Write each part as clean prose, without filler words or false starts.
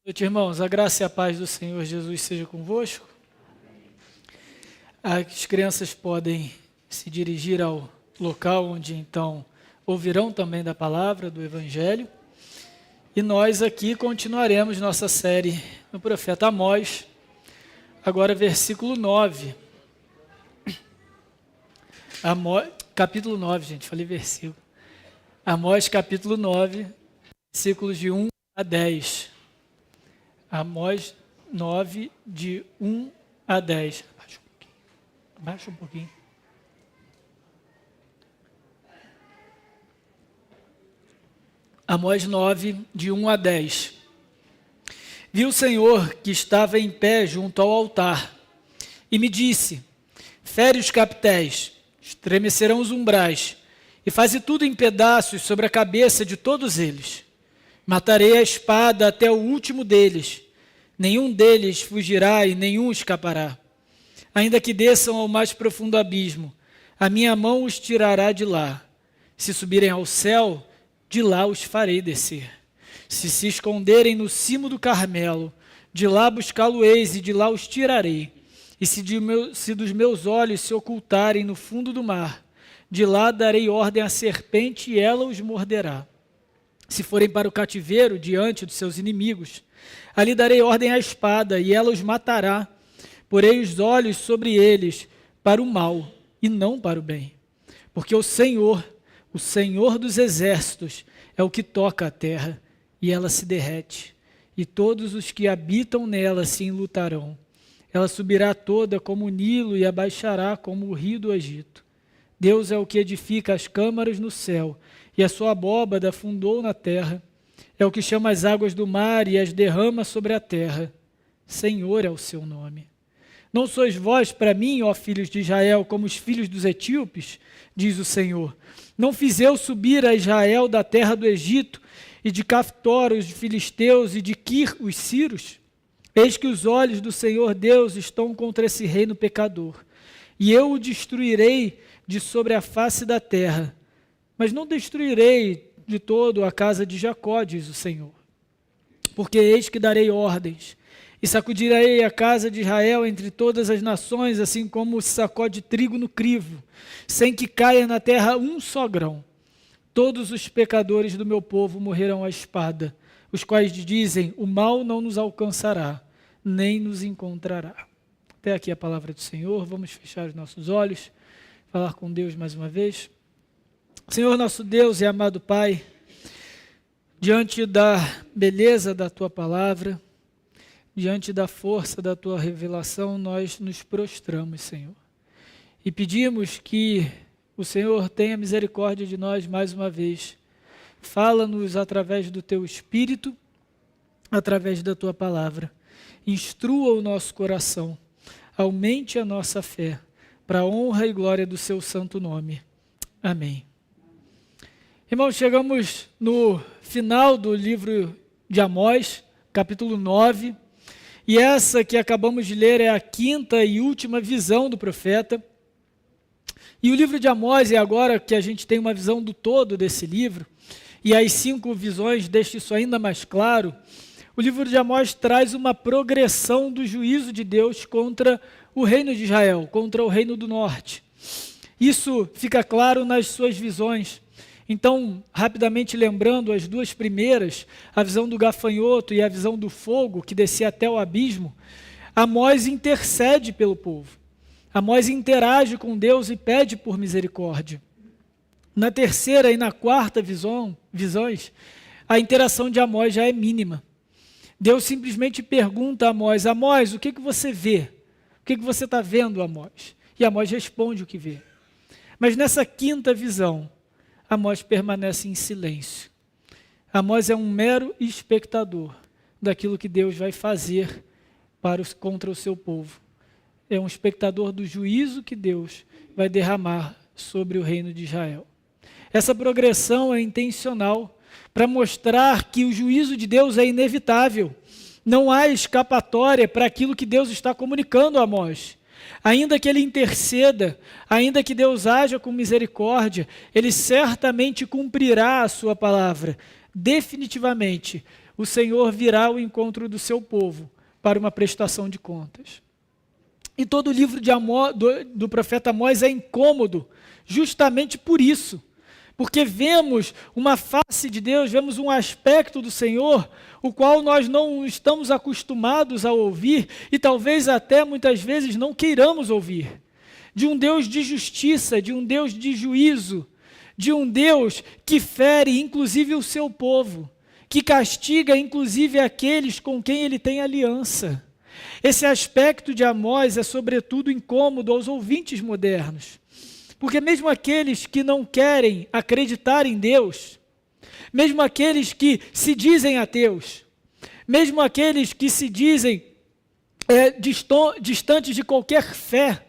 Noite, irmãos, a graça e a paz do Senhor Jesus seja convosco. As crianças podem se dirigir ao local onde então ouvirão também da palavra do Evangelho. E nós aqui continuaremos nossa série no profeta Amós, agora versículo 9. Capítulo 9, gente, falei versículo. Amós, capítulo 9, versículos de 1 a 10. Amós 9, de 1 a 10. Abaixa um pouquinho. Amós 9, de 1 a 10. Vi o Senhor que estava em pé junto ao altar e me disse: fere os capitéis, estremecerão os umbrais, e faze tudo em pedaços sobre a cabeça de todos eles. Matarei a espada até o último deles. Nenhum deles fugirá e nenhum escapará. Ainda que desçam ao mais profundo abismo, a minha mão os tirará de lá. Se subirem ao céu, de lá os farei descer. Se esconderem no cimo do Carmelo, de lá buscá-lo-eis e de lá os tirarei. E se dos meus olhos se ocultarem no fundo do mar, de lá darei ordem à serpente e ela os morderá. Se forem para o cativeiro diante dos seus inimigos, ali darei ordem à espada e ela os matará. Porei os olhos sobre eles para o mal e não para o bem. Porque o Senhor dos exércitos, é o que toca a terra e ela se derrete. E todos os que habitam nela se enlutarão. Ela subirá toda como o Nilo e abaixará como o rio do Egito. Deus é o que edifica as câmaras no céu, e a sua abóbada fundou na terra. É o que chama as águas do mar e as derrama sobre a terra. Senhor é o seu nome. Não sois vós para mim, ó filhos de Israel, como os filhos dos etíopes, diz o Senhor. Não fiz eu subir a Israel da terra do Egito, e de Caftor os filisteus, e de Quir os sírios? Eis que os olhos do Senhor Deus estão contra esse reino pecador, e eu o destruirei de sobre a face da terra, mas não destruirei de todo a casa de Jacó, diz o Senhor. Porque eis que darei ordens, e sacudirei a casa de Israel entre todas as nações, assim como se sacode trigo no crivo, sem que caia na terra um só grão. Todos os pecadores do meu povo morrerão à espada, os quais dizem: o mal não nos alcançará, nem nos encontrará. Até aqui a palavra do Senhor. Vamos fechar os nossos olhos, falar com Deus mais uma vez. Senhor nosso Deus e amado Pai, diante da beleza da Tua palavra, diante da força da Tua revelação, nós nos prostramos, Senhor. E pedimos que o Senhor tenha misericórdia de nós mais uma vez. Fala-nos através do Teu Espírito, através da Tua palavra. Instrua o nosso coração, aumente a nossa fé, para a honra e glória do Seu santo nome. Amém. Irmãos, chegamos no final do livro de Amós, capítulo 9, e essa que acabamos de ler é a quinta e última visão do profeta. E o livro de Amós é agora que a gente tem uma visão do todo desse livro, e as 5 visões deixam isso ainda mais claro. O livro de Amós traz uma progressão do juízo de Deus contra o reino de Israel, contra o reino do norte. Isso fica claro nas suas visões. Então, rapidamente lembrando as 2 primeiras, a visão do gafanhoto e a visão do fogo que descia até o abismo, Amós intercede pelo povo. Amós interage com Deus e pede por misericórdia. Na terceira e na quarta visões, a interação de Amós já é mínima. Deus simplesmente pergunta a Amós: Amós, o que você vê? O que você está vendo, Amós? E Amós responde o que vê. Mas nessa quinta visão, Amós permanece em silêncio. Amós é um mero espectador daquilo que Deus vai fazer contra o seu povo. É um espectador do juízo que Deus vai derramar sobre o reino de Israel. Essa progressão é intencional para mostrar que o juízo de Deus é inevitável. Não há escapatória para aquilo que Deus está comunicando a Amós. Ainda que ele interceda, ainda que Deus haja com misericórdia, ele certamente cumprirá a sua palavra. definitivamente, o Senhor virá ao encontro do seu povo para uma prestação de contas. E todo o livro do profeta Amós é incômodo, justamente por isso. Porque vemos uma face de Deus, vemos um aspecto do Senhor, o qual nós não estamos acostumados a ouvir e talvez até muitas vezes não queiramos ouvir. De um Deus de justiça, de um Deus de juízo, de um Deus que fere inclusive o seu povo, que castiga inclusive aqueles com quem ele tem aliança. Esse aspecto de Amós é sobretudo incômodo aos ouvintes modernos. Porque mesmo aqueles que não querem acreditar em Deus, mesmo aqueles que se dizem ateus, mesmo aqueles que se dizem distantes de qualquer fé,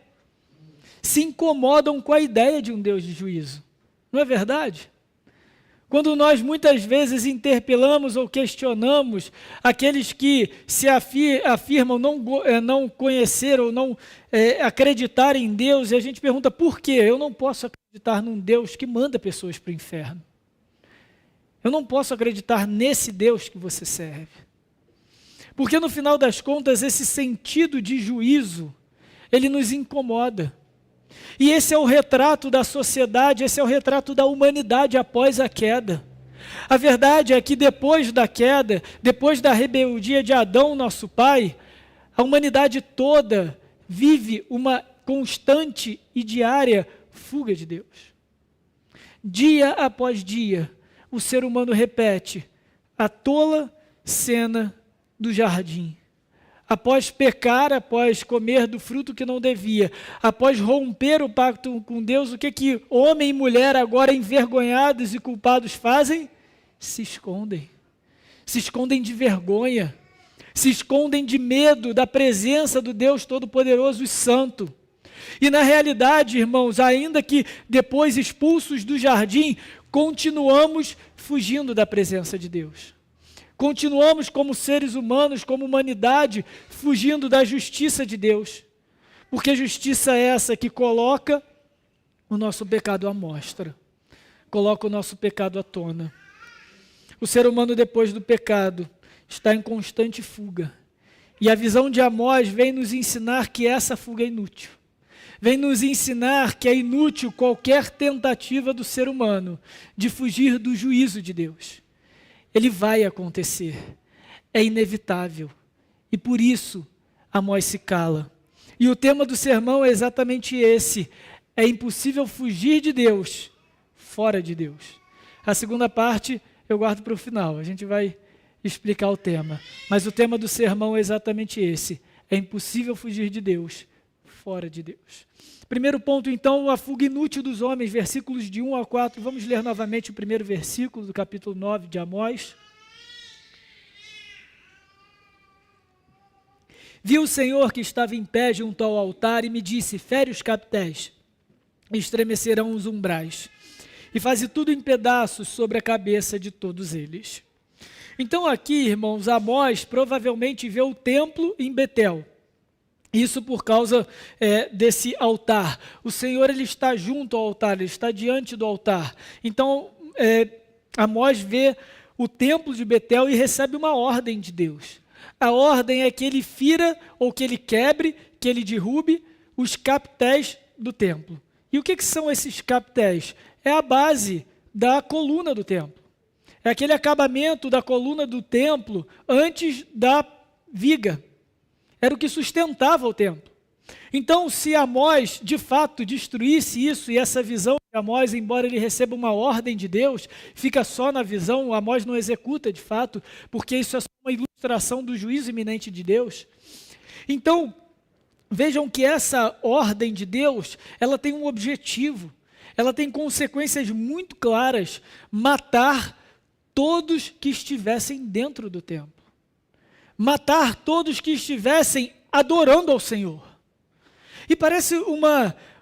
se incomodam com a ideia de um Deus de juízo. Não é verdade? Quando nós muitas vezes interpelamos ou questionamos aqueles que se afirmam não conhecer ou não acreditar em Deus, e a gente pergunta por quê? Eu não posso acreditar num Deus que manda pessoas para o inferno. Eu não posso acreditar nesse Deus que você serve. Porque no final das contas, esse sentido de juízo, ele nos incomoda. E esse é o retrato da sociedade, esse é o retrato da humanidade após a queda. A verdade é que depois da queda, depois da rebeldia de Adão, nosso pai, a humanidade toda vive uma constante e diária fuga de Deus. Dia após dia, o ser humano repete a tola cena do jardim. Após pecar, após comer do fruto que não devia, após romper o pacto com Deus, o que homem e mulher agora envergonhados e culpados fazem? Se escondem. Se escondem de vergonha. Se escondem de medo da presença do Deus Todo-Poderoso e Santo. E na realidade, irmãos, ainda que depois expulsos do jardim, continuamos fugindo da presença de Deus. Continuamos como seres humanos, como humanidade, fugindo da justiça de Deus. Porque justiça é essa que coloca o nosso pecado à mostra, coloca o nosso pecado à tona. O ser humano, depois do pecado, está em constante fuga. E a visão de Amós vem nos ensinar que essa fuga é inútil. Vem nos ensinar que é inútil qualquer tentativa do ser humano de fugir do juízo de Deus. Ele vai acontecer, é inevitável, e por isso Amós se cala. E o tema do sermão é exatamente esse: é impossível fugir de Deus, fora de Deus. A segunda parte eu guardo para o final, a gente vai explicar o tema, mas o tema do sermão é exatamente esse: é impossível fugir de Deus, fora de Deus. Primeiro ponto, então, a fuga inútil dos homens, versículos de 1 a 4. Vamos ler novamente o primeiro versículo do capítulo 9 de Amós. Viu o Senhor que estava em pé junto ao altar e me disse: fere os capitéis, estremecerão os umbrais, e faze tudo em pedaços sobre a cabeça de todos eles. Então aqui, irmãos, Amós provavelmente vê o templo em Betel. Isso por causa desse altar. O Senhor, ele está junto ao altar, ele está diante do altar. Então, Amós vê o templo de Betel e recebe uma ordem de Deus. A ordem é que ele fira, ou que ele quebre, que ele derrube os capitéis do templo. E o que são esses capitéis? É a base da coluna do templo. É aquele acabamento da coluna do templo antes da viga. Era o que sustentava o templo. Então, se Amós, de fato, destruísse isso, e essa visão de Amós, embora ele receba uma ordem de Deus, fica só na visão, Amós não executa de fato, porque isso é só uma ilustração do juízo iminente de Deus. Então, vejam que essa ordem de Deus, ela tem um objetivo, ela tem consequências muito claras: matar todos que estivessem dentro do templo. Matar todos que estivessem adorando ao Senhor. E parece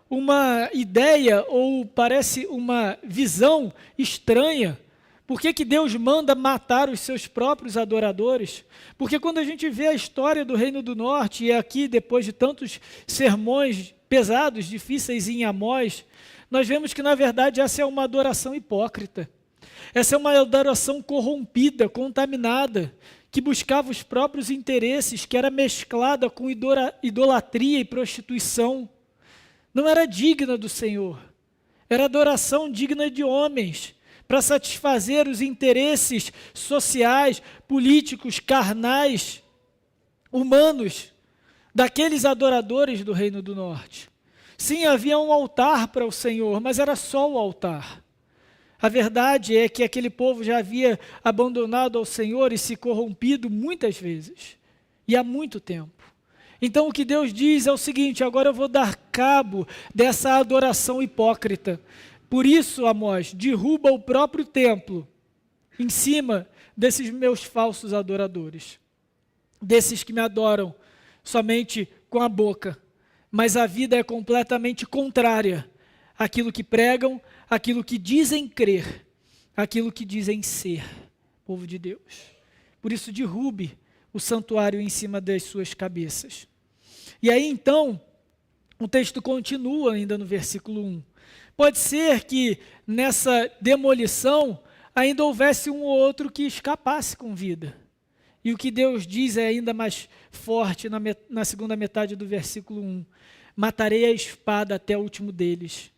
uma ideia, ou parece uma visão estranha. Por que Deus manda matar os seus próprios adoradores? Porque quando a gente vê a história do Reino do Norte, e aqui depois de tantos sermões pesados, difíceis em Amós, nós vemos que na verdade essa é uma adoração hipócrita. Essa é uma adoração corrompida, contaminada, que buscava os próprios interesses, que era mesclada com idolatria e prostituição. Não era digna do Senhor. Era adoração digna de homens, para satisfazer os interesses sociais, políticos, carnais, humanos, daqueles adoradores do Reino do Norte. Sim, havia um altar para o Senhor, mas era só o altar. A verdade é que aquele povo já havia abandonado ao Senhor e se corrompido muitas vezes, e há muito tempo. Então o que Deus diz é o seguinte: agora eu vou dar cabo dessa adoração hipócrita. Por isso, Amós, derruba o próprio templo em cima desses meus falsos adoradores, desses que me adoram somente com a boca, mas a vida é completamente contrária àquilo que pregam, àquilo que dizem crer, àquilo que dizem ser, povo de Deus. Por isso, derrube o santuário em cima das suas cabeças. E aí, então, o texto continua ainda no versículo 1. Pode ser que nessa demolição ainda houvesse um ou outro que escapasse com vida. E o que Deus diz é ainda mais forte na segunda metade do versículo 1. Matarei a espada até o último deles.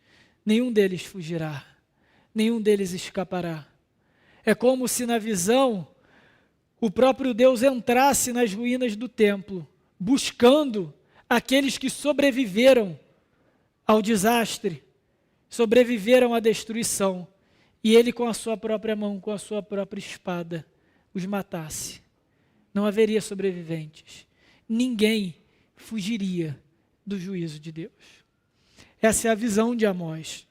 Nenhum deles fugirá. Nenhum deles escapará. É como se na visão o próprio Deus entrasse nas ruínas do templo, buscando aqueles que sobreviveram ao desastre, sobreviveram à destruição, e ele com a sua própria mão, com a sua própria espada, os matasse. Não haveria sobreviventes. Ninguém fugiria do juízo de Deus. Essa é a visão de Amós.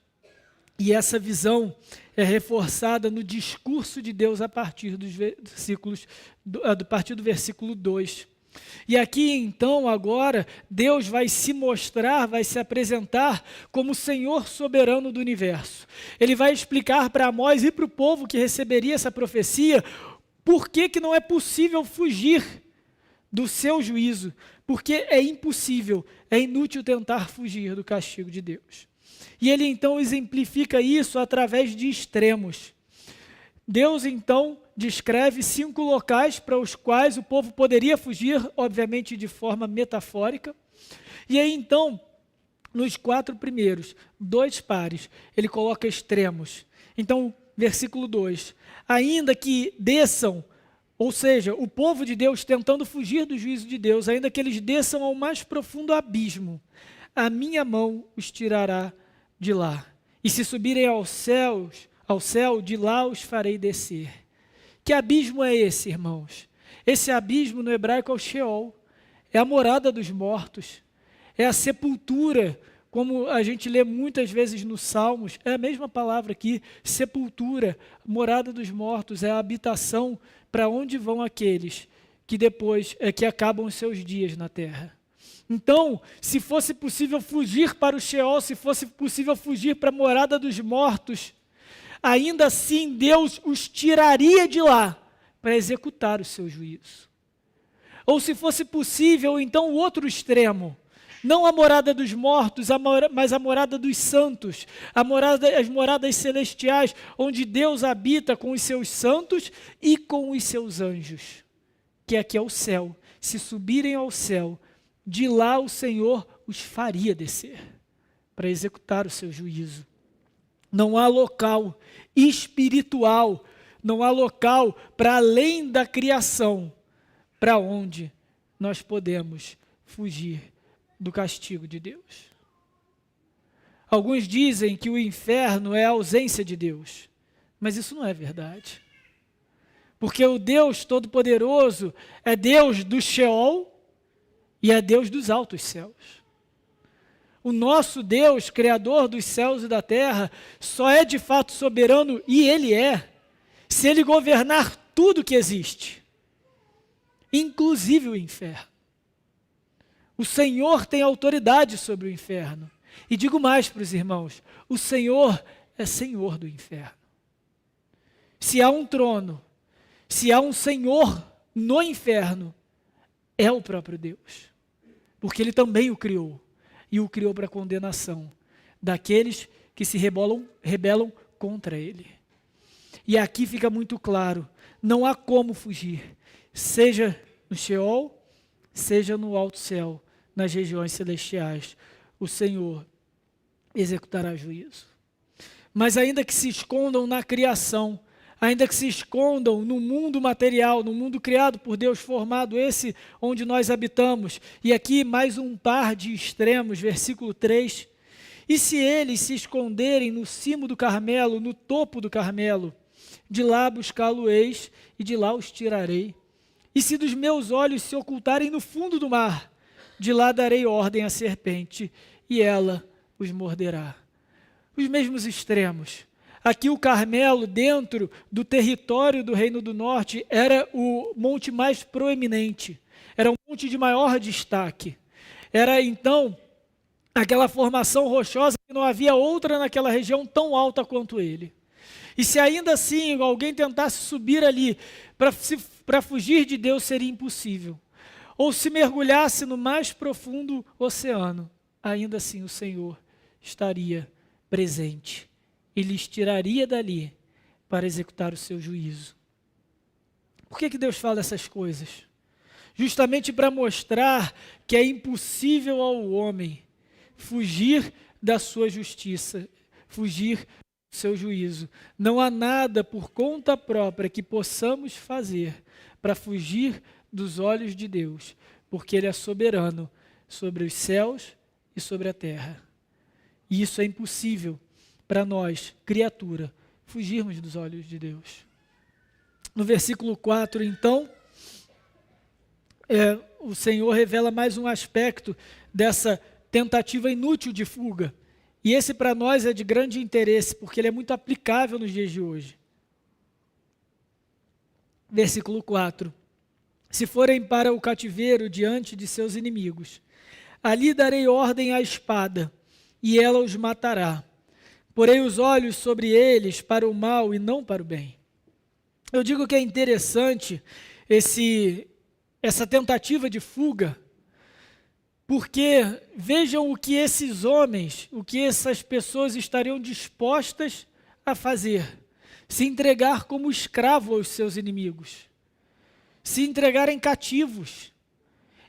E essa visão é reforçada no discurso de Deus a partir dos versículos, a partir do versículo 2. E aqui então agora Deus vai se mostrar, vai se apresentar como o Senhor soberano do universo. Ele vai explicar para Amós e para o povo que receberia essa profecia por que não é possível fugir do seu juízo, porque é impossível, é inútil tentar fugir do castigo de Deus. E ele então exemplifica isso através de extremos. Deus então descreve 5 locais para os quais o povo poderia fugir, obviamente de forma metafórica. E aí então, nos 4 primeiros, 2 pares, ele coloca extremos. Então, versículo 2, ainda que desçam, ou seja, o povo de Deus tentando fugir do juízo de Deus, ainda que eles desçam ao mais profundo abismo, a minha mão os tirará de lá. E se subirem ao céu, de lá os farei descer. Que abismo é esse, irmãos? Esse abismo no hebraico é o Sheol, é a morada dos mortos, é a sepultura, como a gente lê muitas vezes nos Salmos, é a mesma palavra aqui, sepultura, morada dos mortos, é a habitação para onde vão aqueles que depois que acabam os seus dias na terra. Então, se fosse possível fugir para o Sheol, se fosse possível fugir para a morada dos mortos, ainda assim Deus os tiraria de lá para executar o seu juízo. Ou se fosse possível, então o outro extremo, não a morada dos mortos, mas a morada dos santos, as moradas celestiais, onde Deus habita com os seus santos e com os seus anjos, que aqui é o céu. Se subirem ao céu, de lá o Senhor os faria descer para executar o seu juízo. Não há local espiritual, não há local para além da criação, para onde nós podemos fugir do castigo de Deus. Alguns dizem que o inferno é a ausência de Deus, mas isso não é verdade. Porque o Deus Todo-Poderoso é Deus do Sheol e é Deus dos altos céus. O nosso Deus, Criador dos céus e da terra, só é de fato soberano, e Ele é, se Ele governar tudo que existe, inclusive o inferno. O Senhor tem autoridade sobre o inferno. E digo mais para os irmãos, o Senhor é Senhor do inferno. Se há um trono, se há um Senhor no inferno, é o próprio Deus. Porque Ele também o criou. E o criou para condenação daqueles que se rebelam contra Ele. E aqui fica muito claro, não há como fugir, seja no Sheol, seja no alto céu, nas regiões celestiais, o Senhor executará juízo. Mas ainda que se escondam na criação, ainda que se escondam no mundo material, no mundo criado por Deus, formado esse onde nós habitamos, e aqui mais um par de extremos, versículo 3, e se eles se esconderem no cimo do Carmelo, no topo do Carmelo, de lá buscá-lo-eis e de lá os tirarei. E se dos meus olhos se ocultarem no fundo do mar, de lá darei ordem à serpente e ela os morderá. Os mesmos extremos. Aqui o Carmelo, dentro do território do Reino do Norte, era o monte mais proeminente, era um monte de maior destaque. Era então aquela formação rochosa que não havia outra naquela região tão alta quanto ele. E se ainda assim alguém tentasse subir ali para fugir de Deus, seria impossível. Ou se mergulhasse no mais profundo oceano, ainda assim o Senhor estaria presente e lhes tiraria dali para executar o seu juízo. Por que Deus fala essas coisas? Justamente para mostrar que é impossível ao homem fugir da sua justiça, fugir do seu juízo. Não há nada por conta própria que possamos fazer para fugir dos olhos de Deus, porque Ele é soberano sobre os céus e sobre a terra. E isso é impossível para nós, criatura, fugirmos dos olhos de Deus. No versículo 4, então, o Senhor revela mais um aspecto dessa tentativa inútil de fuga. E esse para nós é de grande interesse, porque ele é muito aplicável nos dias de hoje. Versículo 4. Se forem para o cativeiro diante de seus inimigos, ali darei ordem à espada, e ela os matará. Porei os olhos sobre eles para o mal e não para o bem. Eu digo que é interessante essa tentativa de fuga, porque vejam o que esses homens, o que essas pessoas estariam dispostas a fazer. Se entregar como escravo aos seus inimigos. Se entregarem cativos.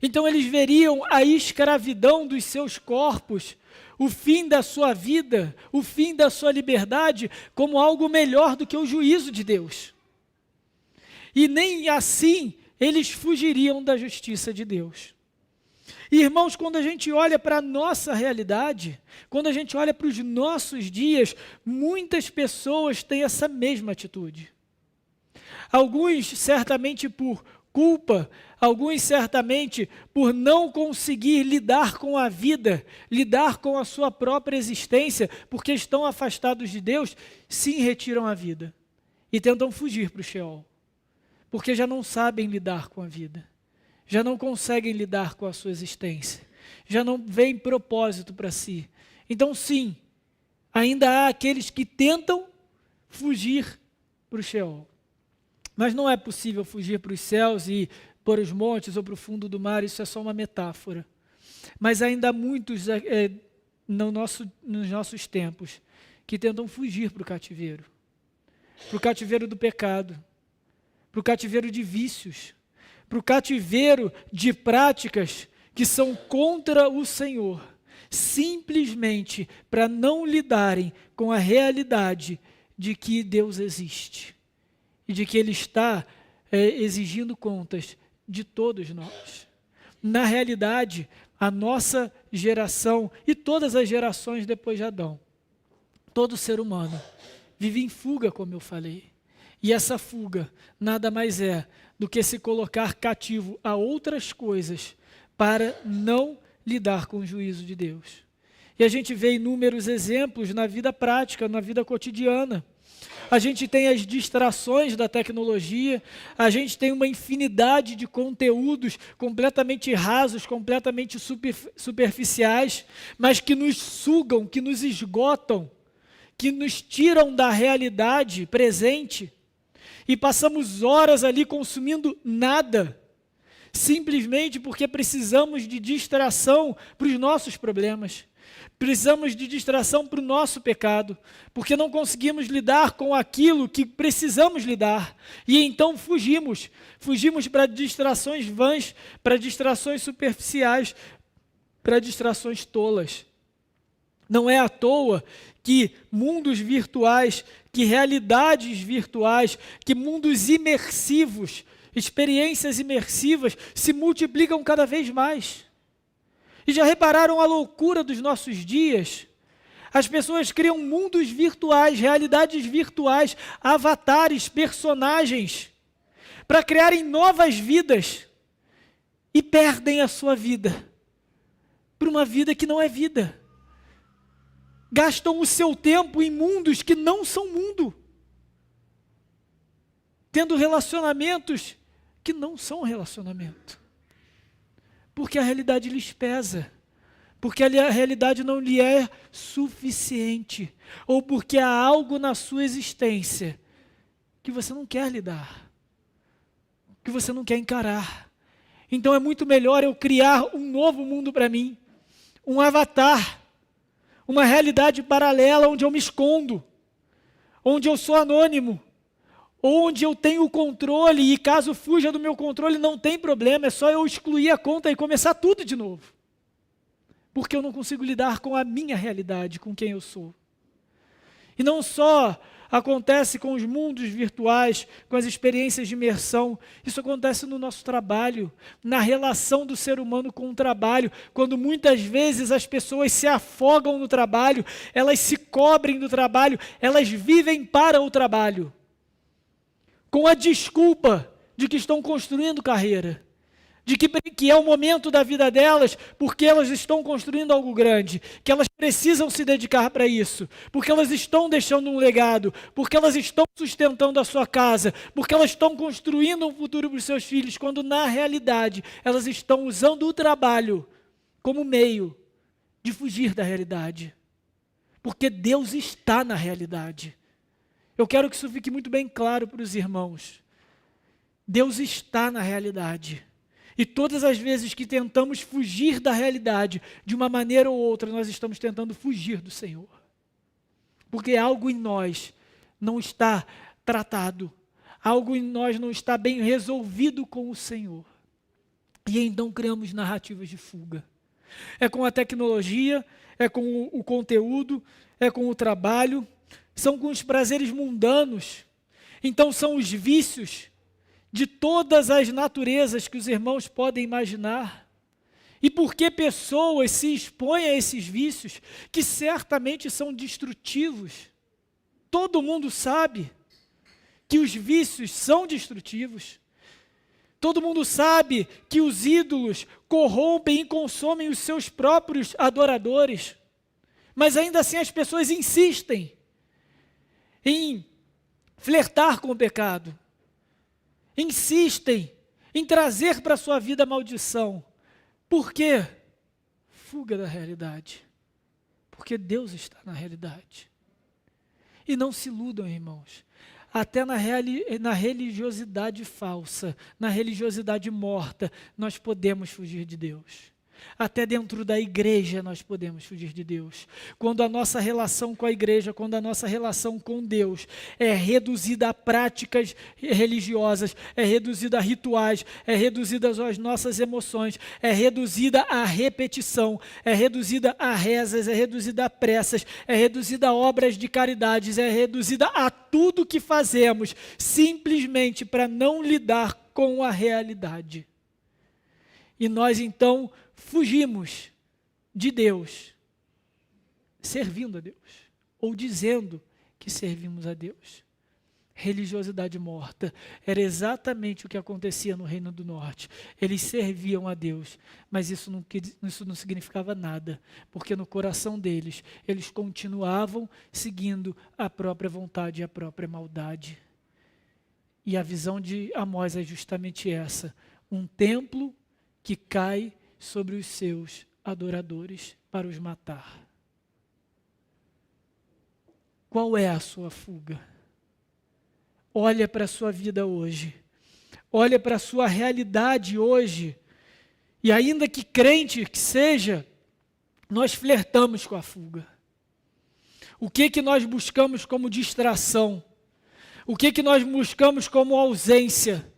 Então eles veriam a escravidão dos seus corpos, o fim da sua vida, o fim da sua liberdade, como algo melhor do que o juízo de Deus. E nem assim eles fugiriam da justiça de Deus. Irmãos, quando a gente olha para a nossa realidade, quando a gente olha para os nossos dias, muitas pessoas têm essa mesma atitude. Alguns certamente por culpa, alguns certamente por não conseguir lidar com a vida, lidar com a sua própria existência, porque estão afastados de Deus, sim, retiram a vida e tentam fugir para o Sheol, porque já não sabem lidar com a vida. Já não conseguem lidar com a sua existência, já não veem propósito para si. Então sim, ainda há aqueles que tentam fugir para o Sheol. Mas não é possível fugir para os céus e para os montes ou para o fundo do mar, isso é só uma metáfora. Mas ainda há muitos nos nossos tempos que tentam fugir para o cativeiro do pecado, para o cativeiro de vícios, para o cativeiro de práticas que são contra o Senhor, simplesmente para não lidarem com a realidade de que Deus existe e de que Ele está exigindo contas de todos nós. Na realidade, a nossa geração e todas as gerações depois de Adão, todo ser humano vive em fuga, como eu falei. E essa fuga nada mais é do que se colocar cativo a outras coisas para não lidar com o juízo de Deus. E a gente vê inúmeros exemplos na vida prática, na vida cotidiana. A gente tem as distrações da tecnologia, a gente tem uma infinidade de conteúdos completamente rasos, completamente superficiais, mas que nos sugam, que nos esgotam, que nos tiram da realidade presente. E passamos horas ali consumindo nada, simplesmente porque precisamos de distração para os nossos problemas. Precisamos de distração para o nosso pecado, porque não conseguimos lidar com aquilo que precisamos lidar. E então fugimos para distrações vãs, para distrações superficiais, para distrações tolas. Não é à toa que mundos virtuais, que realidades virtuais, que mundos imersivos, experiências imersivas se multiplicam cada vez mais. E já repararam a loucura dos nossos dias? As pessoas criam mundos virtuais, realidades virtuais, avatares, personagens, para criarem novas vidas e perdem a sua vida por uma vida que não é vida. Gastam o seu tempo em mundos que não são mundo, tendo relacionamentos que não são relacionamento. Porque a realidade lhes pesa, porque a realidade não lhe é suficiente, ou porque há algo na sua existência que você não quer lidar, que você não quer encarar. Então é muito melhor eu criar um novo mundo para mim, um avatar, uma realidade paralela onde eu me escondo, onde eu sou anônimo, onde eu tenho o controle e caso fuja do meu controle não tem problema, é só eu excluir a conta e começar tudo de novo. Porque eu não consigo lidar com a minha realidade, com quem eu sou. E não só acontece com os mundos virtuais, com as experiências de imersão, isso acontece no nosso trabalho, na relação do ser humano com o trabalho, quando muitas vezes as pessoas se afogam no trabalho, elas se cobrem do trabalho, elas vivem para o trabalho, com a desculpa de que estão construindo carreira, de que é o momento da vida delas, porque elas estão construindo algo grande, que elas precisam se dedicar para isso, porque elas estão deixando um legado, porque elas estão sustentando a sua casa, porque elas estão construindo um futuro para os seus filhos, quando na realidade elas estão usando o trabalho como meio de fugir da realidade, porque Deus está na realidade. Eu quero que isso fique muito bem claro para os irmãos. Deus está na realidade. E todas as vezes que tentamos fugir da realidade, de uma maneira ou outra, nós estamos tentando fugir do Senhor. Porque algo em nós não está tratado, algo em nós não está bem resolvido com o Senhor. E então criamos narrativas de fuga. É com a tecnologia, é com o conteúdo, é com o trabalho, são com os prazeres mundanos. Então são os vícios de todas as naturezas que os irmãos podem imaginar. E porque pessoas se expõem a esses vícios, que certamente são destrutivos. Todo mundo sabe que os vícios são destrutivos. Todo mundo sabe que os ídolos corrompem e consomem os seus próprios adoradores. Mas ainda assim as pessoas insistem em flertar com o pecado. Insistem em trazer para a sua vida a maldição. Por quê? Fuga da realidade. Porque Deus está na realidade. E não se iludam, irmãos. Até na religiosidade falsa, na religiosidade morta, nós podemos fugir de Deus. Até dentro da igreja nós podemos fugir de Deus. Quando a nossa relação com a igreja, quando a nossa relação com Deus é reduzida a práticas religiosas, é reduzida a rituais, é reduzida às nossas emoções, é reduzida à repetição, é reduzida a rezas, é reduzida a preces, é reduzida a obras de caridades, é reduzida a tudo que fazemos, simplesmente para não lidar com a realidade. E nós então fugimos de Deus, servindo a Deus, ou dizendo que servimos a Deus. Religiosidade morta era exatamente o que acontecia no Reino do Norte. Eles serviam a Deus, mas isso não significava nada, porque no coração deles, eles continuavam seguindo a própria vontade e a própria maldade. E a visão de Amós é justamente essa: um templo que cai sobre os seus adoradores para os matar. Qual é a sua fuga? Olha para a sua vida hoje. Olha para a sua realidade hoje. E ainda que crente que seja, nós flertamos com a fuga? O que nós buscamos como distração? O que nós buscamos como ausência?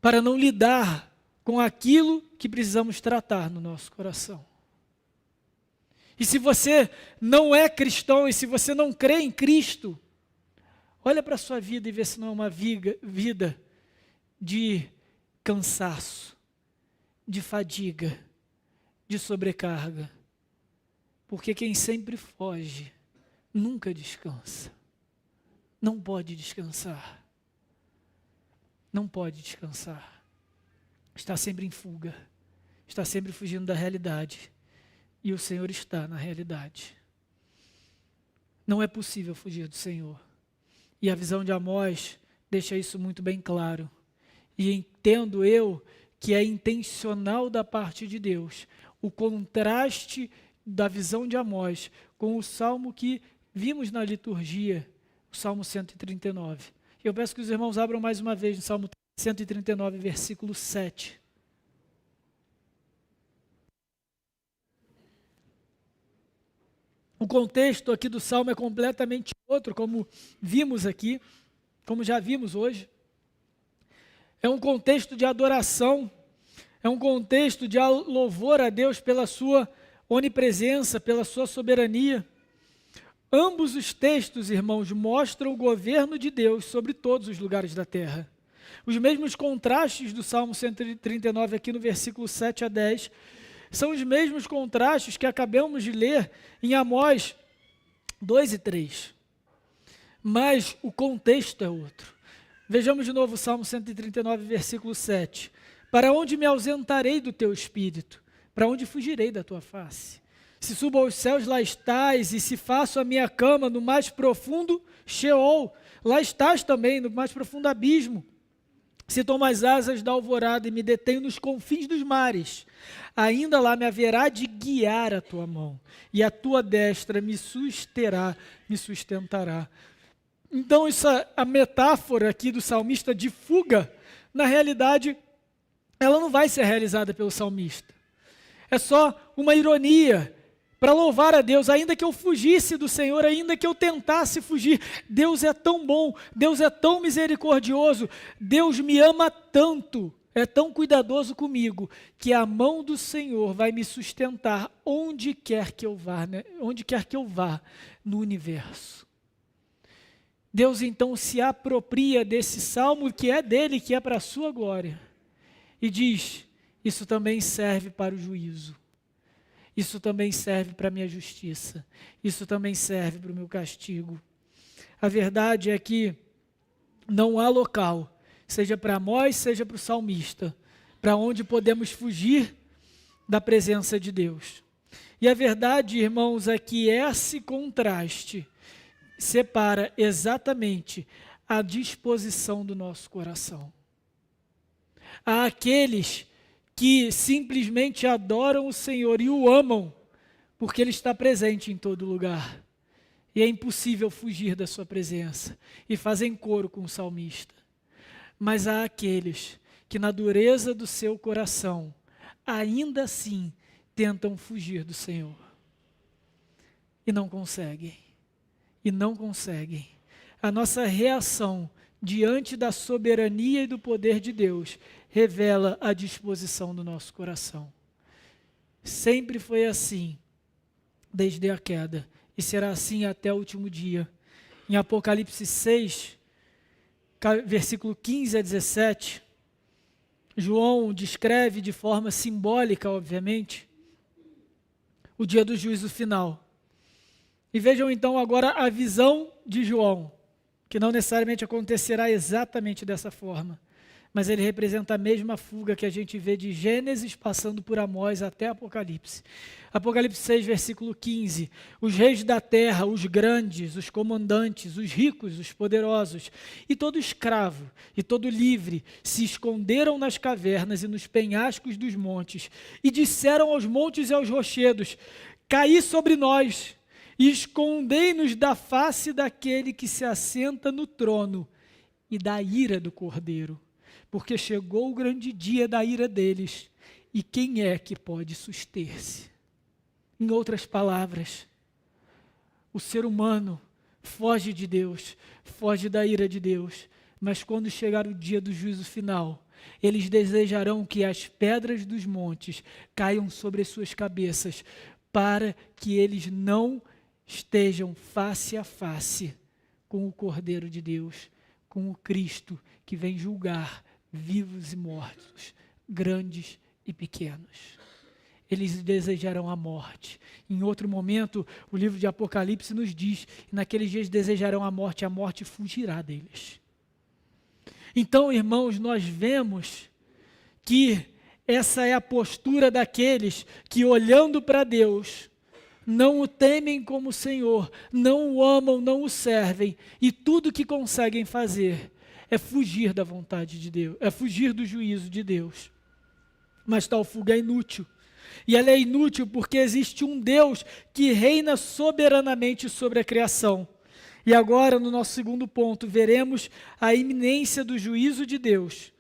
Para não lidar com aquilo que precisamos tratar no nosso coração. E se você não é cristão, e se você não crê em Cristo, olha para a sua vida e vê se não é uma vida de cansaço, de fadiga, de sobrecarga. Porque quem sempre foge, nunca descansa. Não pode descansar. Não pode descansar. Está sempre em fuga. Está sempre fugindo da realidade. E o Senhor está na realidade. Não é possível fugir do Senhor. E a visão de Amós deixa isso muito bem claro. E entendo eu que é intencional da parte de Deus o contraste da visão de Amós com o salmo que vimos na liturgia, o Salmo 139. Eu peço que os irmãos abram mais uma vez no Salmo 139, versículo 7. O contexto aqui do Salmo é completamente outro, como vimos aqui, como já vimos hoje. É um contexto de adoração, é um contexto de louvor a Deus pela sua onipresença, pela sua soberania. Ambos os textos, irmãos, mostram o governo de Deus sobre todos os lugares da terra. Os mesmos contrastes do Salmo 139 aqui no versículo 7 a 10 são os mesmos contrastes que acabamos de ler em Amós 2 e 3. Mas o contexto é outro. Vejamos de novo o Salmo 139, versículo 7. Para onde me ausentarei do teu espírito? Para onde fugirei da tua face? Se subo aos céus, lá estás, e se faço a minha cama no mais profundo Sheol, lá estás também, no mais profundo abismo. Se tomo as asas da alvorada e me detenho nos confins dos mares, ainda lá me haverá de guiar a tua mão, e a tua destra me sustentará. Então, a metáfora aqui do salmista de fuga, na realidade, ela não vai ser realizada pelo salmista. É só uma ironia para louvar a Deus, ainda que eu fugisse do Senhor, ainda que eu tentasse fugir. Deus é tão bom, Deus é tão misericordioso, Deus me ama tanto, é tão cuidadoso comigo, que a mão do Senhor vai me sustentar onde quer que eu vá, né? Onde quer que eu vá no universo. Deus então se apropria desse salmo que é dele, que é para a sua glória, e diz: isso também serve para o juízo. Isso também serve para a minha justiça. Isso também serve para o meu castigo. A verdade é que não há local, seja para Amós, seja para o salmista, para onde podemos fugir da presença de Deus. E a verdade, irmãos, é que esse contraste separa exatamente a disposição do nosso coração. Há aqueles que simplesmente adoram o Senhor e o amam, porque Ele está presente em todo lugar. E é impossível fugir da sua presença. E fazem coro com o salmista. Mas há aqueles que na dureza do seu coração, ainda assim, tentam fugir do Senhor. E não conseguem. E não conseguem. A nossa reação diante da soberania e do poder de Deus revela a disposição do nosso coração. Sempre foi assim, desde a queda, e será assim até o último dia. Em Apocalipse 6, versículo 15 a 17, João descreve de forma simbólica, obviamente, o dia do juízo final. E vejam então agora a visão de João, que não necessariamente acontecerá exatamente dessa forma, mas ele representa a mesma fuga que a gente vê de Gênesis passando por Amós até Apocalipse. Apocalipse 6, versículo 15. Os reis da terra, os grandes, os comandantes, os ricos, os poderosos, e todo escravo e todo livre se esconderam nas cavernas e nos penhascos dos montes, e disseram aos montes e aos rochedos: caí sobre nós, e escondei-nos da face daquele que se assenta no trono e da ira do Cordeiro. Porque chegou o grande dia da ira deles, e quem é que pode suster-se? Em outras palavras, o ser humano foge de Deus, foge da ira de Deus, mas quando chegar o dia do juízo final, eles desejarão que as pedras dos montes caiam sobre as suas cabeças, para que eles não estejam face a face com o Cordeiro de Deus, com o Cristo que vem julgar vivos e mortos, grandes e pequenos. Eles desejarão a morte. Em outro momento, o livro de Apocalipse nos diz que naqueles dias desejarão a morte fugirá deles. Então, irmãos, nós vemos que essa é a postura daqueles que, olhando para Deus, não o temem como Senhor, não o amam, não o servem, e tudo que conseguem fazer é fugir da vontade de Deus, é fugir do juízo de Deus. Mas tal fuga é inútil. E ela é inútil porque existe um Deus que reina soberanamente sobre a criação. E agora, no nosso segundo ponto, veremos a iminência do juízo de Deus.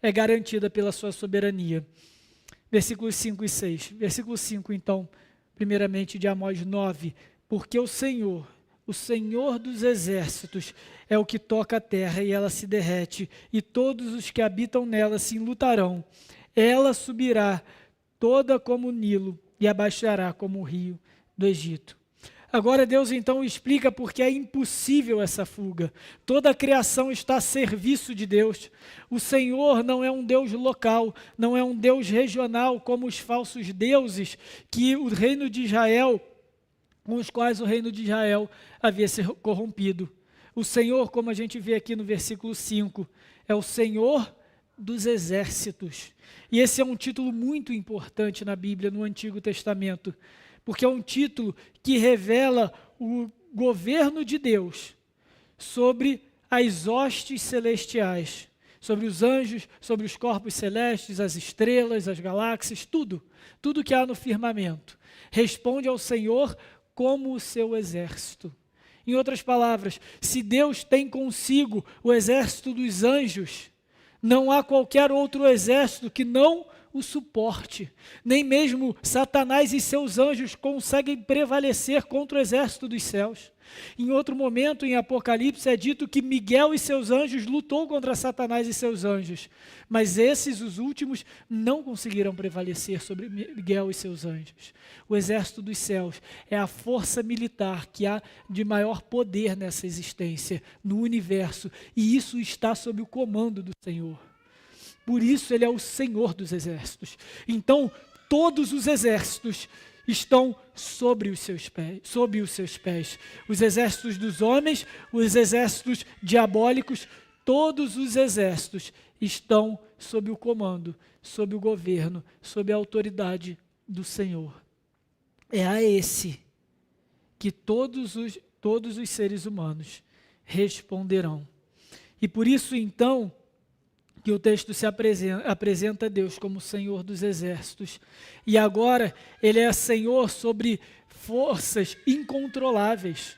É garantida pela sua soberania. Versículos 5 e 6. Versículo 5, então, primeiramente de Amós 9. Porque o Senhor dos exércitos, é o que toca a terra e ela se derrete, e todos os que habitam nela se enlutarão. Ela subirá toda como o Nilo e abaixará como o rio do Egito. Agora Deus então explica porque é impossível essa fuga. Toda a criação está a serviço de Deus. O Senhor não é um Deus local, não é um Deus regional como os falsos deuses que o reino de Israel, com os quais o reino de Israel havia se corrompido. O Senhor, como a gente vê aqui no versículo 5, é o Senhor dos exércitos. E esse é um título muito importante na Bíblia, no Antigo Testamento, porque é um título que revela o governo de Deus sobre as hostes celestiais, sobre os anjos, sobre os corpos celestes, as estrelas, as galáxias, tudo que há no firmamento. Responde ao Senhor como o seu exército. Em outras palavras, se Deus tem consigo o exército dos anjos, não há qualquer outro exército que não o suporte. Nem mesmo Satanás e seus anjos conseguem prevalecer contra o exército dos céus. Em outro momento, em Apocalipse, é dito que Miguel e seus anjos lutou contra Satanás e seus anjos. Mas esses, os últimos, não conseguiram prevalecer sobre Miguel e seus anjos. O exército dos céus é a força militar que há de maior poder nessa existência, no universo. E isso está sob o comando do Senhor. Por isso ele é o Senhor dos exércitos. Então, todos os exércitos estão sob os seus pés. Os exércitos dos homens, os exércitos diabólicos, todos os exércitos estão sob o comando, sob o governo, sob a autoridade do Senhor. É a esse que todos os seres humanos responderão. E por isso, então, que o texto se apresenta a Deus como Senhor dos exércitos. E agora ele é Senhor sobre forças incontroláveis.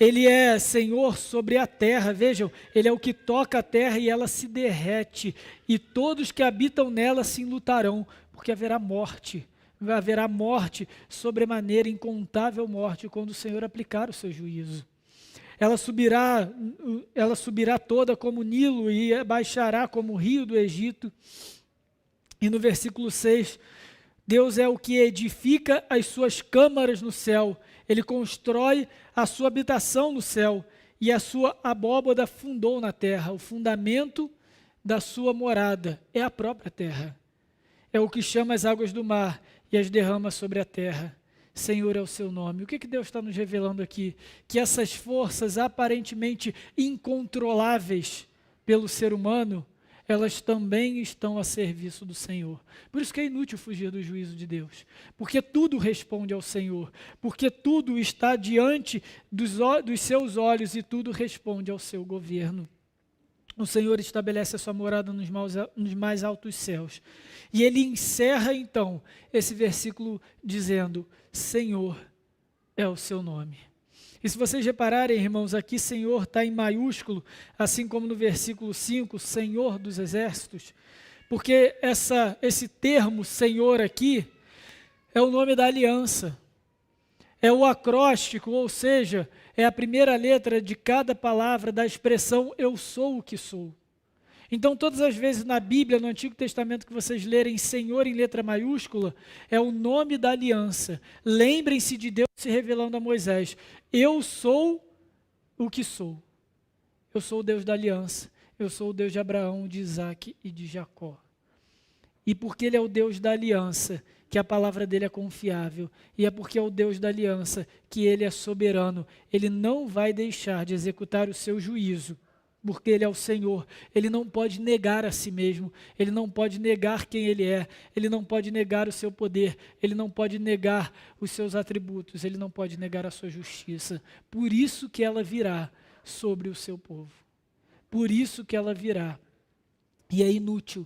Ele é Senhor sobre a terra. Vejam, ele é o que toca a terra e ela se derrete. E todos que habitam nela se enlutarão, porque haverá morte. Haverá morte, sobremaneira, incontável morte, quando o Senhor aplicar o seu juízo. Ela subirá toda como o Nilo e baixará como o rio do Egito. E no versículo 6, Deus é o que edifica as suas câmaras no céu. Ele constrói a sua habitação no céu e a sua abóbada fundou na terra. O fundamento da sua morada é a própria terra. É o que chama as águas do mar e as derrama sobre a terra. Senhor é o seu nome. O que Deus está nos revelando aqui? Que essas forças aparentemente incontroláveis pelo ser humano, elas também estão a serviço do Senhor. Por isso que é inútil fugir do juízo de Deus. Porque tudo responde ao Senhor. Porque tudo está diante dos seus olhos e tudo responde ao seu governo. O Senhor estabelece a sua morada nos mais altos céus. E ele encerra então esse versículo dizendo: Senhor é o seu nome. E se vocês repararem, irmãos, aqui Senhor está em maiúsculo, assim como no versículo 5, Senhor dos exércitos, porque esse termo Senhor aqui é o nome da aliança. é o acróstico, ou seja, é a primeira letra de cada palavra da expressão eu sou o que sou. Então, todas as vezes na Bíblia, no Antigo Testamento, que vocês lerem Senhor em letra maiúscula, é o nome da aliança. Lembrem-se de Deus se revelando a Moisés. Eu sou o que sou. Eu sou o Deus da aliança. Eu sou o Deus de Abraão, de Isaac e de Jacó. E porque Ele é o Deus da aliança, que a palavra dele é confiável, e é porque é o Deus da aliança que Ele é soberano. Ele não vai deixar de executar o seu juízo, porque Ele é o Senhor. Ele não pode negar a si mesmo, Ele não pode negar quem Ele é, Ele não pode negar o seu poder, Ele não pode negar os seus atributos, Ele não pode negar a sua justiça. Por isso que ela virá sobre o seu povo. Por isso que ela virá. E é inútil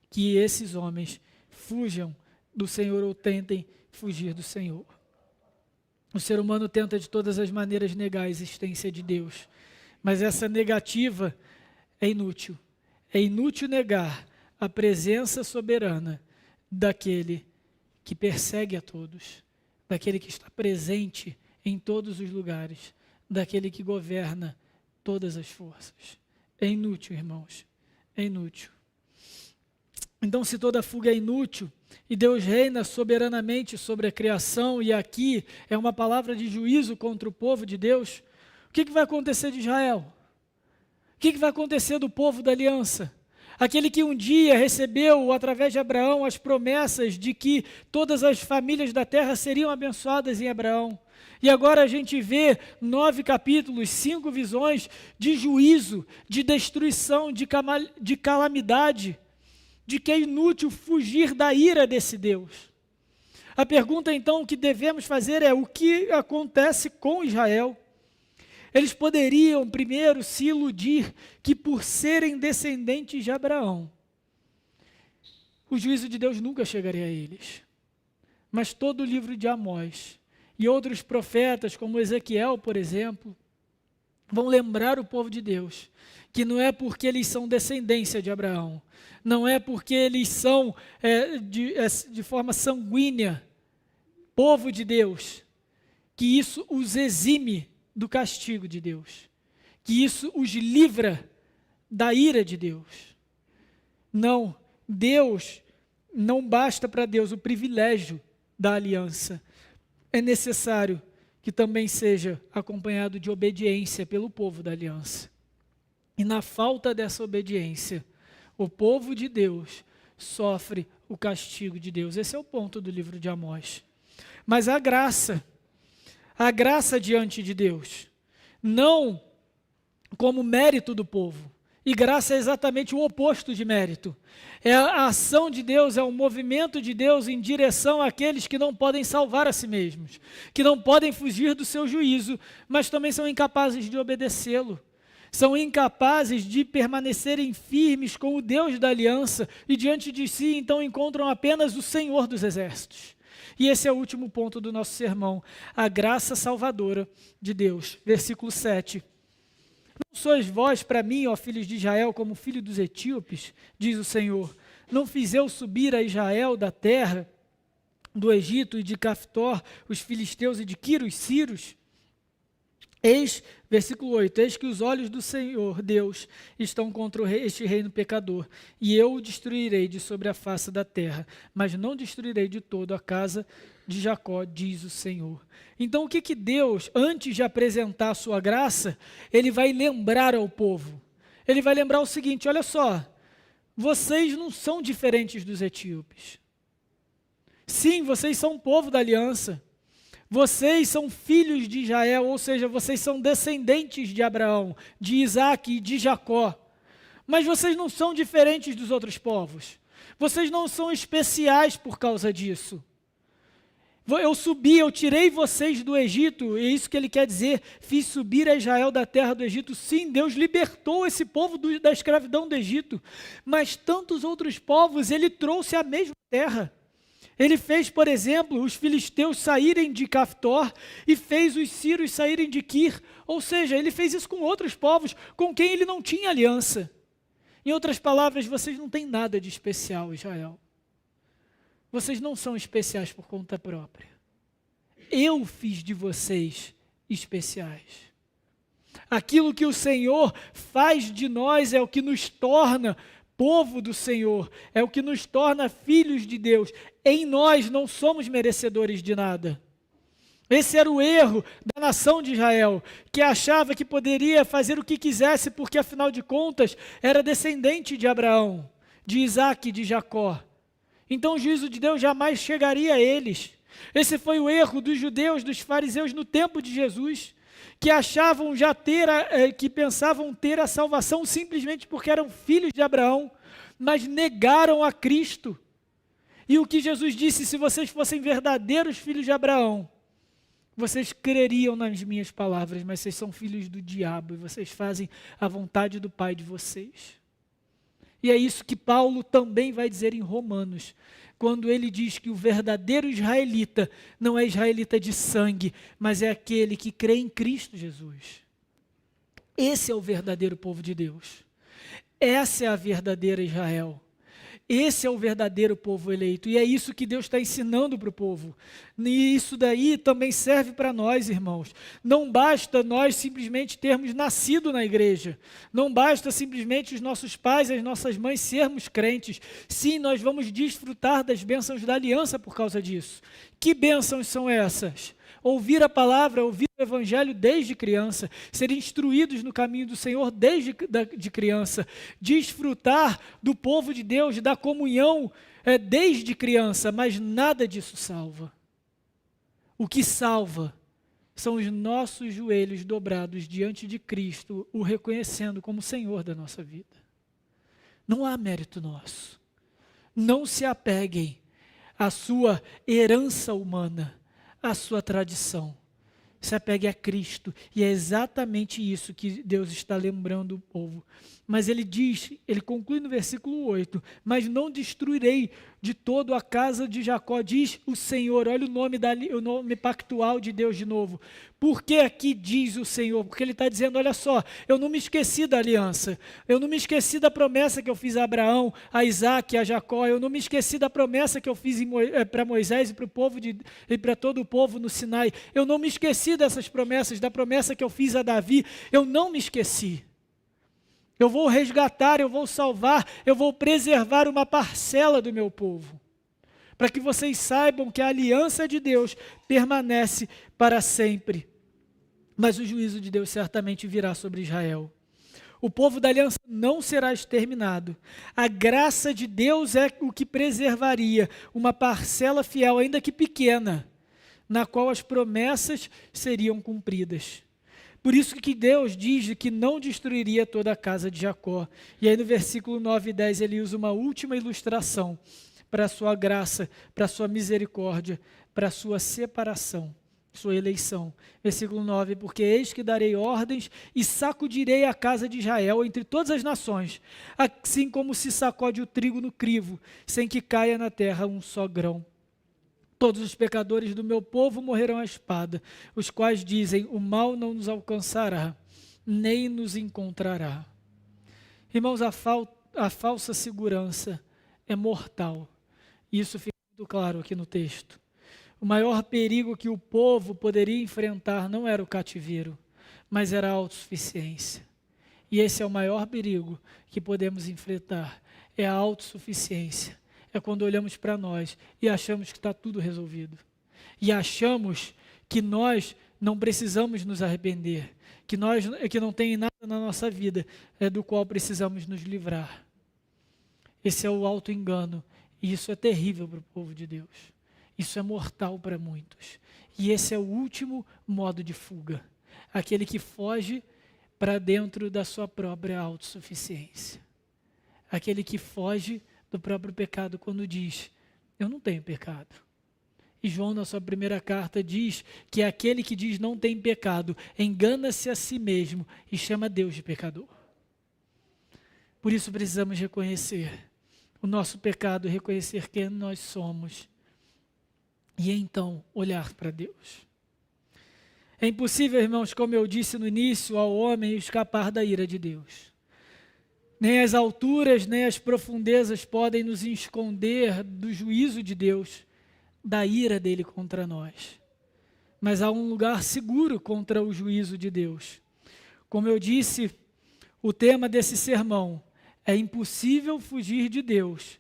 que esses homens fujam do Senhor ou tentem fugir do Senhor. O ser humano tenta de todas as maneiras negar a existência de Deus, mas essa negativa é inútil. É inútil negar a presença soberana daquele que persegue a todos, daquele que está presente em todos os lugares, daquele que governa todas as forças. É inútil, irmãos, é inútil. Então, se toda fuga é inútil, e Deus reina soberanamente sobre a criação, e aqui é uma palavra de juízo contra o povo de Deus, o que vai acontecer de Israel? O que vai acontecer do povo da aliança? Aquele que um dia recebeu, através de Abraão, as promessas de que todas as famílias da terra seriam abençoadas em Abraão. E agora a gente vê 9 capítulos, 5 visões de juízo, de destruição, de calamidade, de que é inútil fugir da ira desse Deus. A pergunta então que devemos fazer é: o que acontece com Israel? Eles poderiam primeiro se iludir que por serem descendentes de Abraão, o juízo de Deus nunca chegaria a eles. Mas todo o livro de Amós e outros profetas, como Ezequiel, por exemplo, vão lembrar o povo de Deus que não é porque eles são descendência de Abraão, não é porque eles são de forma sanguínea povo de Deus, que isso os exime do castigo de Deus, que isso os livra da ira de Deus. Não, Deus, não basta para Deus o privilégio da aliança, é necessário que também seja acompanhado de obediência pelo povo da aliança. E na falta dessa obediência, o povo de Deus sofre o castigo de Deus. Esse é o ponto do livro de Amós. Mas a graça diante de Deus, não como mérito do povo. E graça é exatamente o oposto de mérito. É a ação de Deus, é o movimento de Deus em direção àqueles que não podem salvar a si mesmos, que não podem fugir do seu juízo, mas também são incapazes de obedecê-lo. São incapazes de permanecerem firmes com o Deus da aliança e diante de si então encontram apenas o Senhor dos exércitos. E esse é o último ponto do nosso sermão, a graça salvadora de Deus. Versículo 7. Não sois vós para mim, ó filhos de Israel, como filho dos etíopes, diz o Senhor. Não fiz eu subir a Israel da terra do Egito e de Caftor, os filisteus e de Quiro, os sírios? Eis, versículo 8, eis que os olhos do Senhor Deus estão contra este reino pecador, e eu o destruirei de sobre a face da terra, mas não destruirei de todo a casa de Jacó, diz o Senhor. Então o que Deus, antes de apresentar a sua graça, ele vai lembrar ao povo? Ele vai lembrar o seguinte: olha só, vocês não são diferentes dos etíopes. Sim, vocês são um povo da aliança. Vocês são filhos de Israel, ou seja, vocês são descendentes de Abraão, de Isaac e de Jacó. Mas vocês não são diferentes dos outros povos. Vocês não são especiais por causa disso. Eu tirei vocês do Egito, e é isso que ele quer dizer, fiz subir a Israel da terra do Egito. Sim, Deus libertou esse povo da escravidão do Egito, mas tantos outros povos ele trouxe à mesma terra. Ele fez, por exemplo, os filisteus saírem de Caftor e fez os sírios saírem de Quir. Ou seja, ele fez isso com outros povos com quem ele não tinha aliança. Em outras palavras, vocês não têm nada de especial, Israel. Vocês não são especiais por conta própria. eu fiz de vocês especiais. Aquilo que o Senhor faz de nós é o que nos torna povo do Senhor, é o que nos torna filhos de Deus. Em nós não somos merecedores de nada. Esse era o erro da nação de Israel, que achava que poderia fazer o que quisesse, porque afinal de contas era descendente de Abraão, de Isaac e de Jacó. Então o juízo de Deus jamais chegaria a eles. Esse foi o erro dos judeus, dos fariseus no tempo de Jesus, que achavam já que pensavam ter a salvação simplesmente porque eram filhos de Abraão, mas negaram a Cristo. E o que Jesus disse: se vocês fossem verdadeiros filhos de Abraão, vocês creriam nas minhas palavras, mas vocês são filhos do diabo e vocês fazem a vontade do pai de vocês. E é isso que Paulo também vai dizer em Romanos, quando ele diz que o verdadeiro israelita não é israelita de sangue, mas é aquele que crê em Cristo Jesus. Esse é o verdadeiro povo de Deus. Essa é a verdadeira Israel. Esse é o verdadeiro povo eleito, e é isso que Deus está ensinando para o povo. E isso daí também serve para nós, irmãos. Não basta nós simplesmente termos nascido na igreja. Não basta simplesmente os nossos pais, as nossas mães sermos crentes. Sim, nós vamos desfrutar das bênçãos da aliança por causa disso. Que bênçãos são essas? Ouvir a palavra, ouvir o evangelho desde criança, ser instruídos no caminho do Senhor desde de criança, desfrutar do povo de Deus, da comunhão desde criança, mas nada disso salva. O que salva são os nossos joelhos dobrados diante de Cristo, o reconhecendo como Senhor da nossa vida. Não há mérito nosso. Não se apeguem à sua herança humana, a sua tradição. Se apegue a Cristo, e é exatamente isso que Deus está lembrando o povo. Mas ele diz, ele conclui no versículo 8, mas não destruirei de todo a casa de Jacó, diz o Senhor. Olha o nome pactual de Deus de novo. Por que aqui diz o Senhor? Porque ele está dizendo, olha só, eu não me esqueci da aliança, eu não me esqueci da promessa que eu fiz a Abraão, a Isaac, a Jacó, eu não me esqueci da promessa que eu fiz para Moisés e para o povo e para todo o povo no Sinai, eu não me esqueci dessas promessas, da promessa que eu fiz a Davi, eu não me esqueci. Eu vou resgatar, eu vou salvar, eu vou preservar uma parcela do meu povo, para que vocês saibam que a aliança de Deus permanece para sempre. Mas o juízo de Deus certamente virá sobre Israel. O povo da aliança não será exterminado. A graça de Deus é o que preservaria uma parcela fiel, ainda que pequena, na qual as promessas seriam cumpridas. Por isso que Deus diz que não destruiria toda a casa de Jacó. E aí no versículo 9 e 10 ele usa uma última ilustração para a sua graça, para a sua misericórdia, para a sua separação, sua eleição. Versículo 9, porque eis que darei ordens e sacudirei a casa de Israel entre todas as nações, assim como se sacode o trigo no crivo, sem que caia na terra um só grão. Todos os pecadores do meu povo morrerão à espada, os quais dizem, o mal não nos alcançará, nem nos encontrará. Irmãos, a falsa segurança é mortal. Isso fica muito claro aqui no texto. O maior perigo que o povo poderia enfrentar não era o cativeiro, mas era a autossuficiência. E esse é o maior perigo que podemos enfrentar, é a autossuficiência. É quando olhamos para nós e achamos que está tudo resolvido. E achamos que nós não precisamos nos arrepender, que não tem nada na nossa vida do qual precisamos nos livrar. Esse é o auto-engano, e isso é terrível para o povo de Deus. Isso é mortal para muitos. E esse é o último modo de fuga, aquele que foge para dentro da sua própria autossuficiência. Aquele que foge do próprio pecado quando diz, eu não tenho pecado. E João, na sua primeira carta, diz que aquele que diz não tem pecado, engana-se a si mesmo e chama Deus de pecador. Por isso precisamos reconhecer o nosso pecado, reconhecer quem nós somos e então olhar para Deus. É impossível, irmãos, como eu disse no início, ao homem escapar da ira de Deus. Nem as alturas, nem as profundezas podem nos esconder do juízo de Deus, da ira dele contra nós. mas há um lugar seguro contra o juízo de Deus. Como eu disse, o tema desse sermão é impossível fugir de Deus,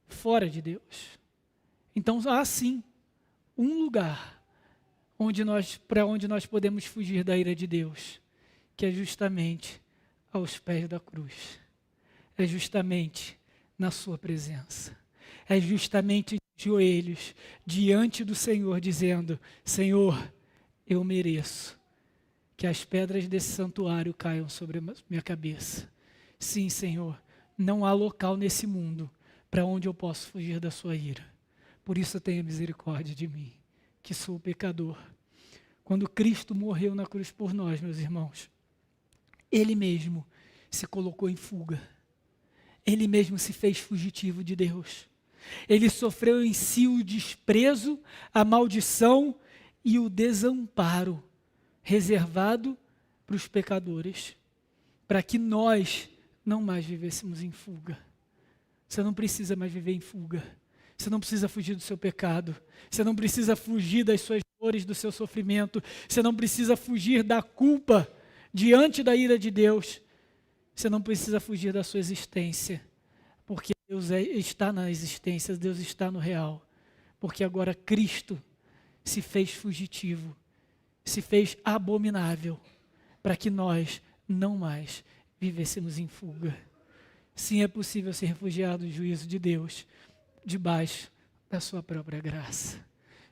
fora de Deus. Então há sim um lugar para onde nós podemos fugir da ira de Deus, que é justamente aos pés da cruz. É justamente na sua presença. É justamente de joelhos diante do Senhor, dizendo: Senhor, eu mereço que as pedras desse santuário caiam sobre a minha cabeça. Sim, Senhor, não há local nesse mundo para onde eu posso fugir da sua ira. Por isso tenha misericórdia de mim, que sou pecador. Quando Cristo morreu na cruz por nós, meus irmãos, Ele mesmo se colocou em fuga. Ele mesmo se fez fugitivo de Deus. Ele sofreu em si o desprezo, a maldição e o desamparo reservado para os pecadores, para que nós não mais vivêssemos em fuga. Você não precisa mais viver em fuga. Você não precisa fugir do seu pecado. Você não precisa fugir das suas dores, do seu sofrimento. Você não precisa fugir da culpa diante da ira de Deus. Você não precisa fugir da sua existência, porque Deus está na existência, Deus está no real. Porque agora Cristo se fez fugitivo, se fez abominável, para que nós não mais vivêssemos em fuga. Sim, é possível ser refugiado do juízo de Deus, debaixo da sua própria graça,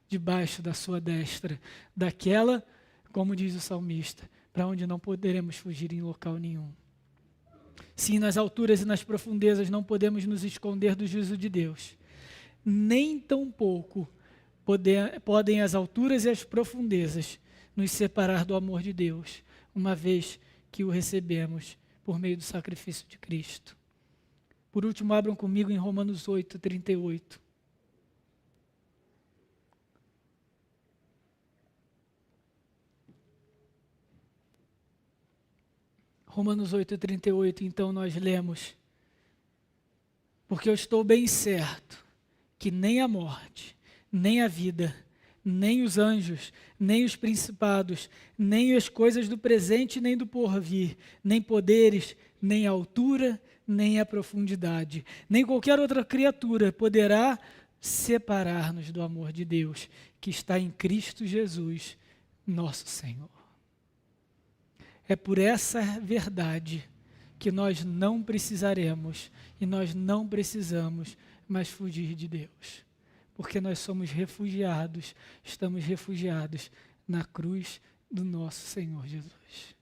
debaixo da sua destra, daquela, como diz o salmista, para onde não poderemos fugir em local nenhum. Sim, nas alturas e nas profundezas não podemos nos esconder do juízo de Deus. Nem tampouco podem as alturas e as profundezas nos separar do amor de Deus, uma vez que o recebemos por meio do sacrifício de Cristo. Por último, abram comigo em Romanos 8, 38. Romanos 8, 38, então nós lemos: porque eu estou bem certo que nem a morte, nem a vida, nem os anjos, nem os principados, nem as coisas do presente, nem do porvir, nem poderes, nem a altura, nem a profundidade, nem qualquer outra criatura poderá separar-nos do amor de Deus, que está em Cristo Jesus, nosso Senhor. É por essa verdade que nós não precisaremos e nós não precisamos mais fugir de Deus. Porque nós somos refugiados, estamos refugiados na cruz do nosso Senhor Jesus.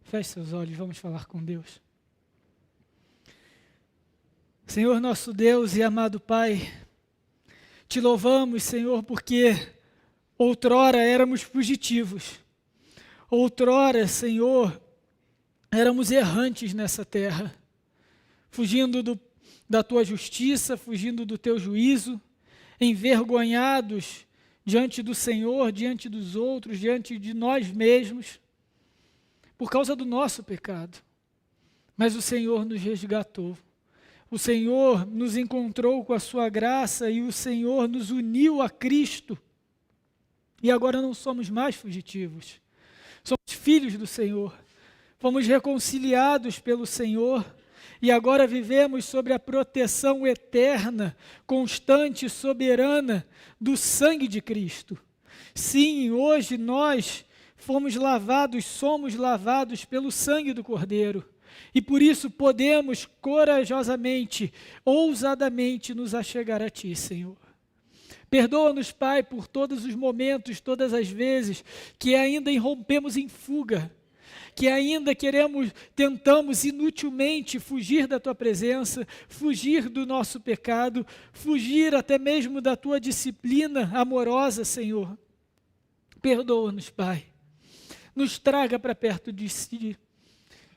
Feche seus olhos, vamos falar com Deus. Senhor nosso Deus e amado Pai, te louvamos, Senhor, porque outrora éramos fugitivos. Outrora, Senhor, éramos errantes nessa terra, fugindo da Tua justiça, fugindo do Teu juízo, envergonhados diante do Senhor, diante dos outros, diante de nós mesmos, por causa do nosso pecado. Mas o Senhor nos resgatou, o Senhor nos encontrou com a Sua graça e o Senhor nos uniu a Cristo. E agora não somos mais fugitivos. Somos filhos do Senhor, fomos reconciliados pelo Senhor e agora vivemos sob a proteção eterna, constante e soberana do sangue de Cristo. Sim, hoje nós somos lavados pelo sangue do Cordeiro e por isso podemos corajosamente, ousadamente nos achegar a Ti, Senhor. Perdoa-nos, Pai, por todos os momentos, todas as vezes que ainda irrompemos em fuga, que ainda tentamos inutilmente fugir da Tua presença, fugir do nosso pecado, fugir até mesmo da Tua disciplina amorosa, Senhor. Perdoa-nos, Pai. Nos traga para perto de Si.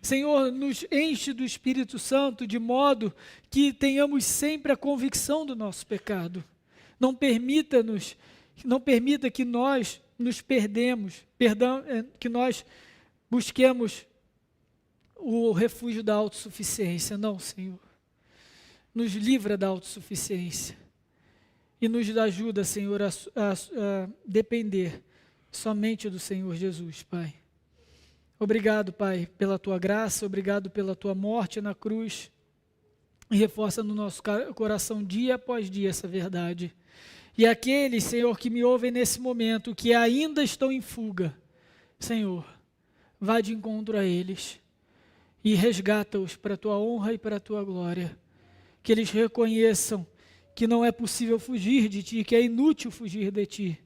Perdoa, nos enche do Espírito Santo de modo que tenhamos sempre a convicção do nosso pecado. Não permita que nós nos que nós busquemos o refúgio da autossuficiência. Não, Senhor. Nos livra da autossuficiência e nos ajuda, Senhor, a depender somente do Senhor Jesus, Pai. Obrigado, Pai, pela Tua graça, obrigado pela Tua morte na cruz, e reforça no nosso coração dia após dia essa verdade. E aqueles, Senhor, que me ouvem nesse momento, que ainda estão em fuga, Senhor, vá de encontro a eles e resgata-os para a Tua honra e para a Tua glória. Que eles reconheçam que não é possível fugir de Ti, que é inútil fugir de Ti.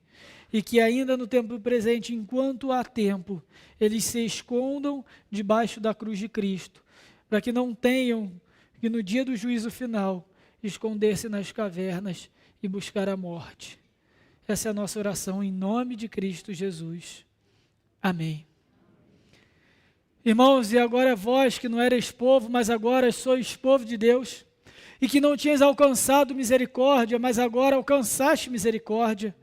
E que ainda no tempo presente, enquanto há tempo, eles se escondam debaixo da cruz de Cristo, para que não tenham que no dia do juízo final, esconder-se nas cavernas e buscar a morte. Essa é a nossa oração em nome de Cristo Jesus. Amém. Irmãos, e agora vós que não erais povo, mas agora sois povo de Deus, e que não tinhas alcançado misericórdia, mas agora alcançaste misericórdia,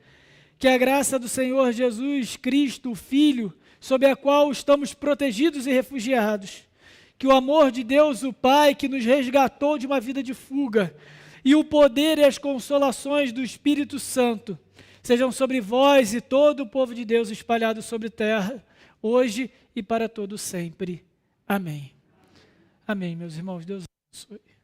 que a graça do Senhor Jesus Cristo, o Filho, sob a qual estamos protegidos e refugiados, que o amor de Deus, o Pai, que nos resgatou de uma vida de fuga, e o poder e as consolações do Espírito Santo, sejam sobre vós e todo o povo de Deus espalhado sobre a terra, hoje e para todo sempre. Amém. Amém, meus irmãos. Deus abençoe.